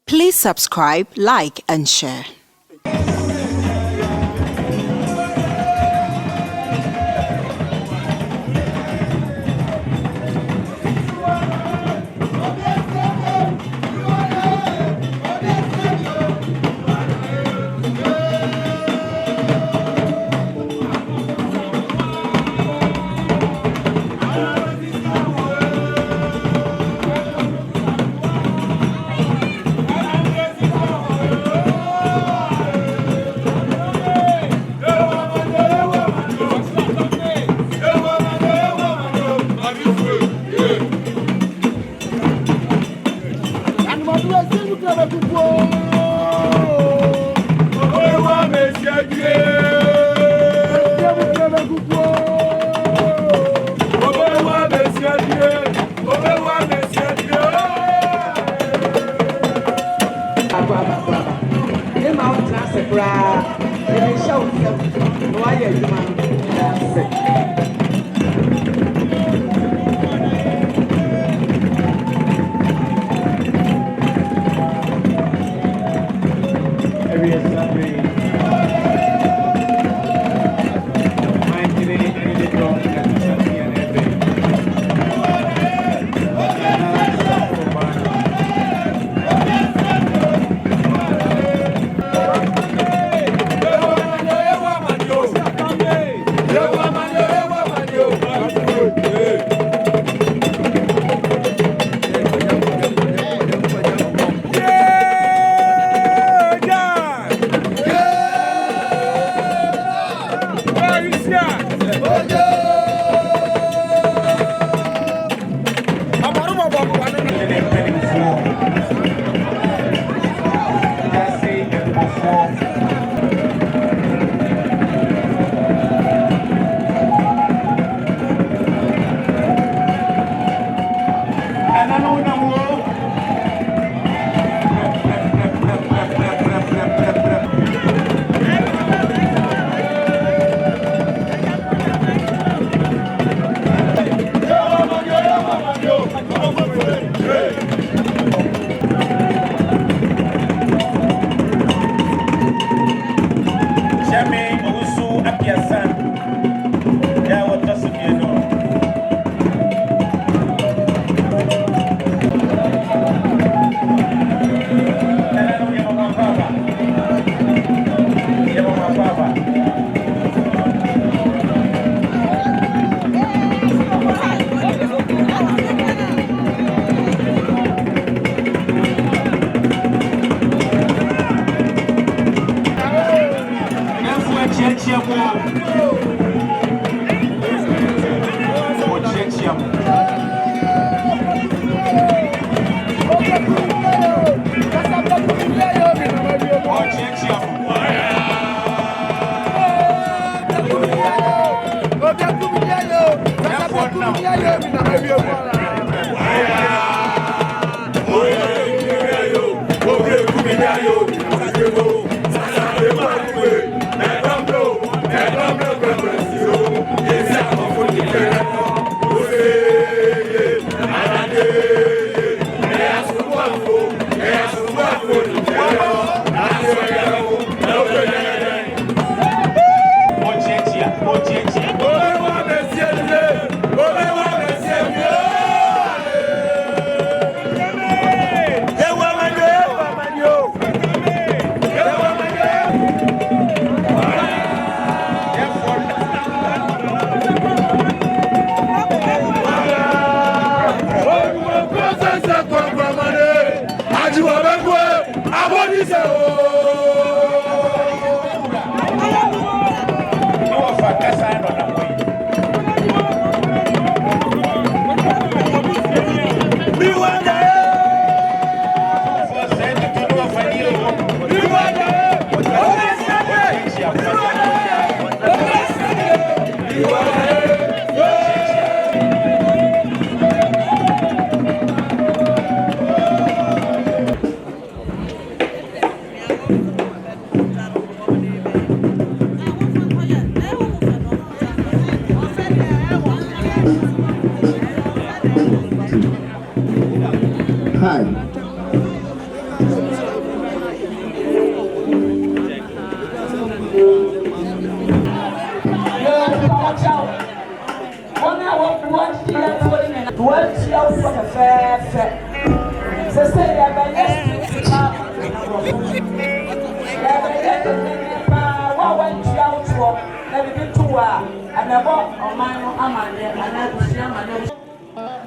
Please subscribe, like, and share.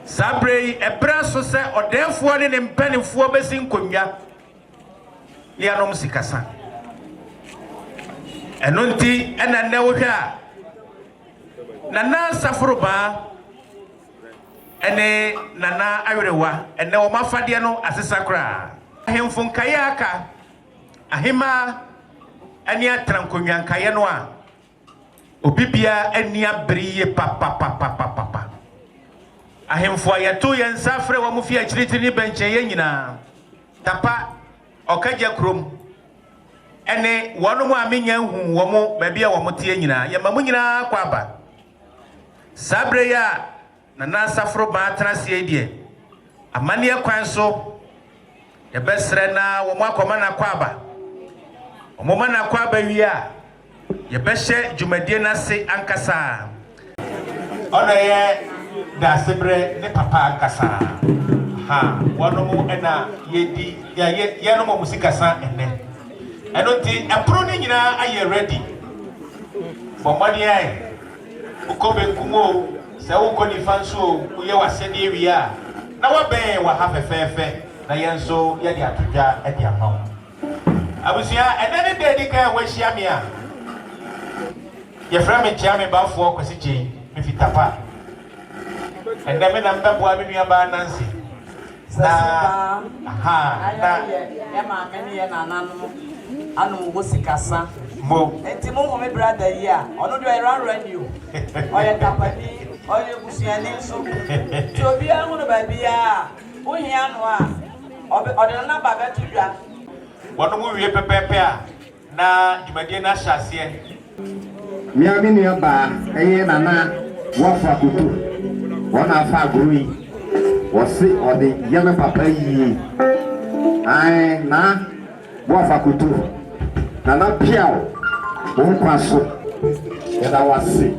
Sabre a brasso say or therefore in penny for basing kunya Lianom Sikasa. And Nunti and I know her Nana Sarfro Baah and Nana Arewa and no Mafadiano as a sacra. Him from Kayaka Ahima and ya Trankunyan Kayanoa Obibia and Nia Brie papa. Ahim for ya 2 years Safre Wamufia Chritini Benchayena Tapa Okaja Krum Ene one more minya who womo baby a wamotiena Yamamunina Kwaba Sabreya Nana Sarfro Baah III Amania Kwanso the best rena Woma Komana Kwaba Omomana Kwaba Wia Yebeshe Jumadiena se Ankasa Onaye da sebre ne papa kasa ha wono mu ena yedi ya no mo musika sa ene eno ti apro ni nyina aye ready bomani ai ukobe kumo se uko ni fanso uye wasede ewia na wabe wa ha fefefe na yenso ye di atodwa e di ama abusia enene de di ka wa hia me a ye fra me chia me bafo kwasi chi me fitapa and then I'm not going to be Nancy. Mo. And Timon, my brother, yeah. I don't do around you. Or your company, or your Busian. So be a woman by Bia. Who here or the number to you. One movie, Pepper. Na Jumadina Shassier. Miaminia Bar, Nana, Wafa Kutu. One of our growing was sick or the young papa ye. I na Wafakutu Nana Piao, one passo, and I was sick.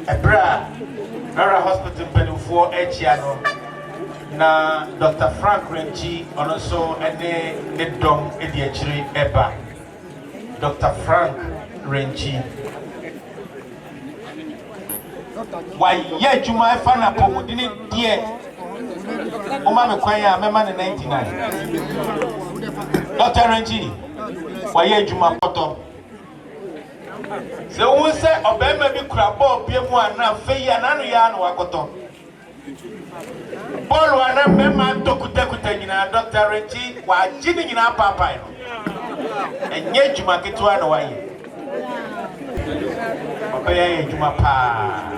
Ebra, Nara Hospital Penufo Echiano, na Dr. Frank Renchi, and also the Dom Ediachiri Eba. Dr. Frank Renchi. Why, yeah, you might find a poem, didn't dear. Omame Kwaya, my man in 99. Dr. Renchi, why, yeah, you might photo. So we say obey me crabo be mu ana fe ya nanu ya no wakoto ball wana mema tokuta nyina Dr. Renchi wa jini nyina papa no enye juma ketwa no waye obey ya juma pa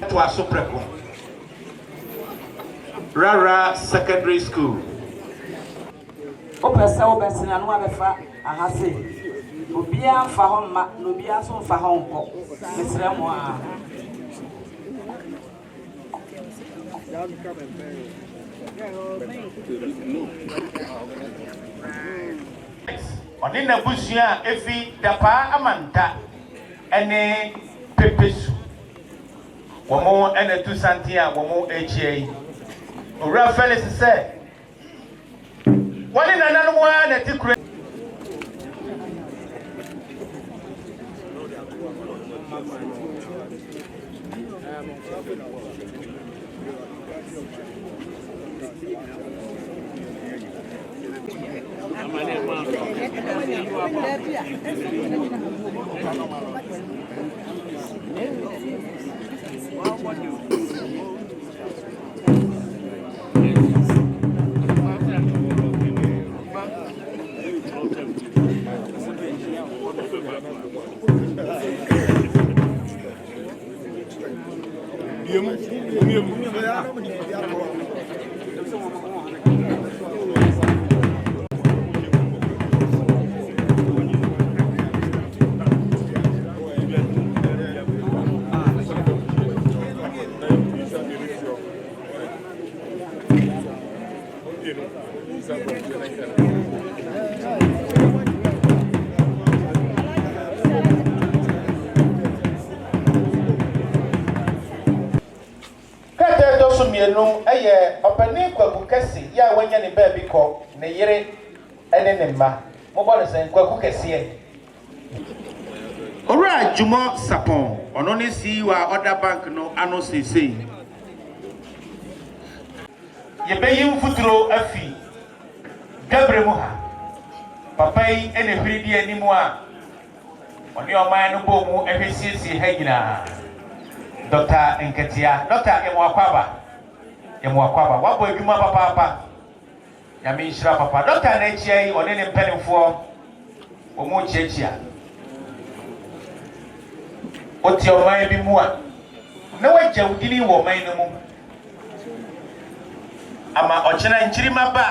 to a supremo Rara Secondary School. Opesa obesina no abefa ahase obia fa ho ma no bia so fa ho nko mesre mo a Onina busia efi dapa amanta ene pepesu womo ene tu santia womo HA Ora Felix say wani nana no wa na tikure no eye opani kwaku kese ya wanya ne ba bi ko ne yere ene ne ma mo bo ne sen kwaku kese ora jumo sapon ono ne si wa other bank no ano sesei yɛbɛyi mfuturo afi gabre mu ha papa yi ɛna hwiri di anim a ɔne ɔman no bɔ mu ɛhwɛ siesie ha nyinaa Dr. Nketia Dr. Emuakwaba wabɔ adwuma papaapa nyame nhyira papa Dr. na akyia yi ɔne ne mpanimfoɔ wɔn kyiakyia ɔte ɔman bi mu a na wagya wodini wɔ ɔman no mu ama ɔkyena nkyirima ba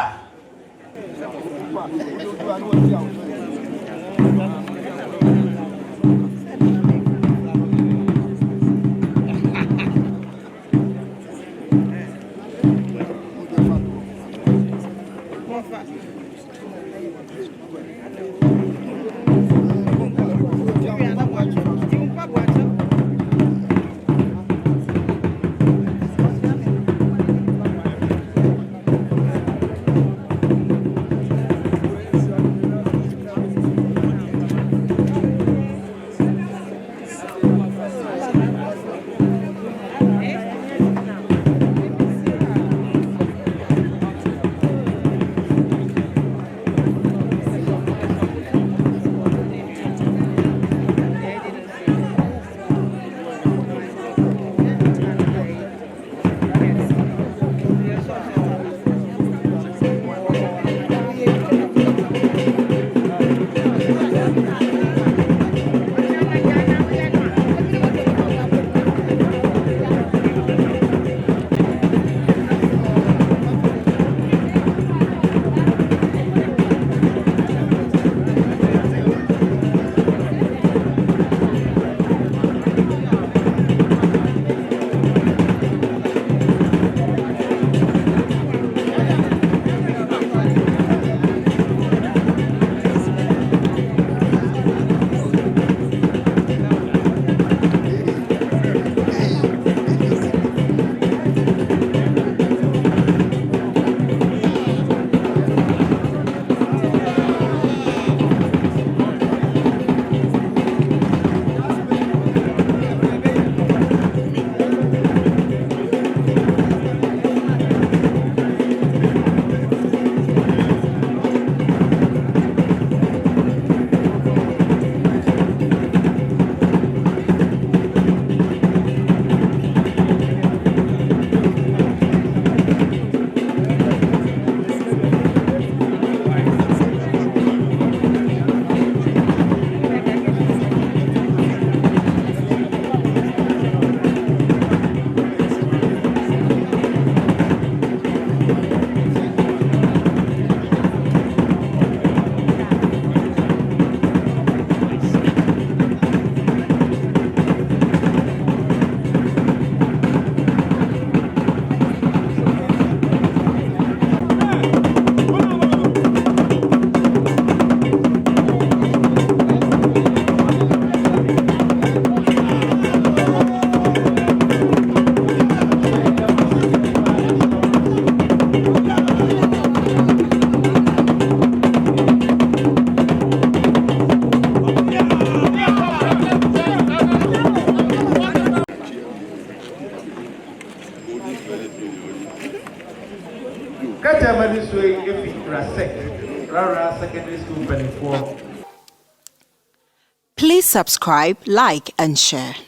Please subscribe, like, and share.